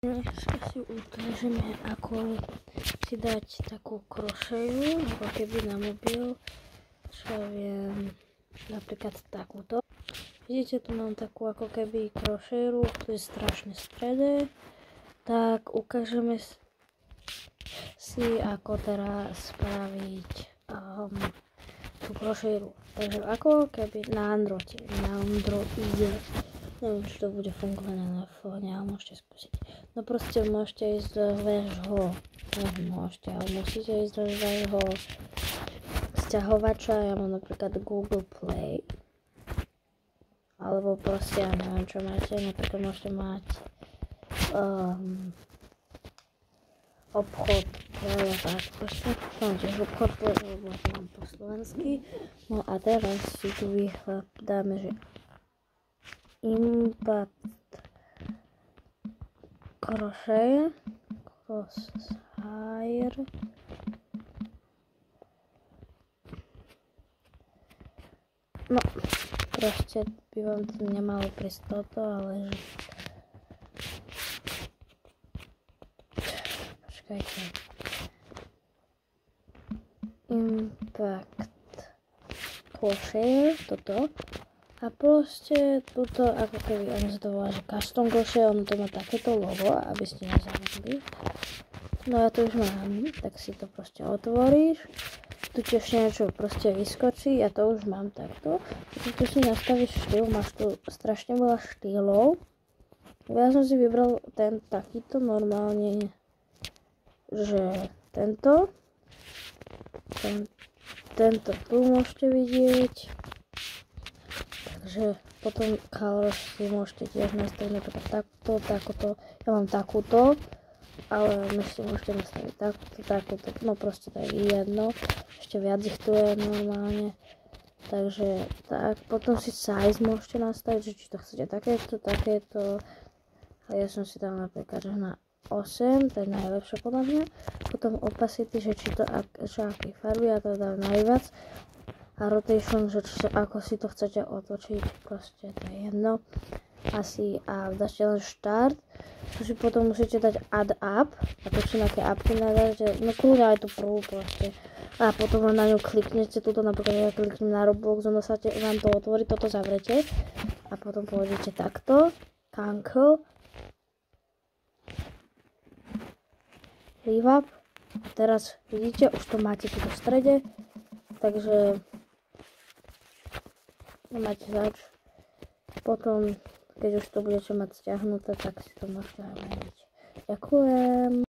Dneska si ukážeme, ako si dať takú krošeju, ako keby na mobil, čo viem, napríklad takúto. Vidíte, tu mám takú ako keby krošeru, tu je strašne v strede, tak ukážeme si, ako teraz spraviť tú krošeru. Takže ako keby na Androide. Neviem, či to bude fungovať na fóne, ale môžete skúsiť. No proste môžete ísť do vášho, ale musíte ísť do vášho sťahovača. Ja mám napríklad Google Play. Alebo proste, ja neviem, čo máte. Napríklad môžete mať obchod, ja tak proste. Mám tiež obchod, lebo mám po slovensky. No a teraz si tu dáme, že Impact Crochet Crosshair. No, proste by vám to nemalo prísť toto, ale že... Počkajte. Impact Crochet, toto. A proste tuto, ako keby ono sa to volá, že custom crochet, ono to má takéto logo, aby ste nezabudli. No ja to už mám, tak si to proste otvoríš. Tu ti ešte niečo proste vyskočí, ja to už mám takto. Tu si nastavíš štýl, máš tu strašne veľa štýlov. Ja som si vybral ten takýto normálne, že tento. Tento tu môžete vidieť. Takže potom colors si môžete tiež nastaviť napríklad takúto. Ja mám takúto, ale my si môžete nastaviť takúto. No proste to je jedno. Ešte viac ich tu je normálne. Takže tak, potom si size môžete nastaviť, že či to chcete takéto. A ja som si dal napríklad, že na 8, to je najlepšie podľa mňa. Potom opacity, že či to aký farby, ja to dám najviac. A rotation, že ako si to chcete otočiť, proste to je jedno. Asi a dáte len štart, to si potom musíte dať add up, a to si nejaké appky nadáte, no kľúďa aj tú prvú proste. A potom na ňu kliknete, tuto napríklad ja kliknem na Roblox, ono sa vám to otvorí, toto zavrete. A potom pôjdete takto, cancel, leave up. A teraz vidíte, už to máte tu v strede, takže nemáte zač. Potom, keď už to budete mať stiahnuté, tak si to môžete aj meniť. Ďakujem.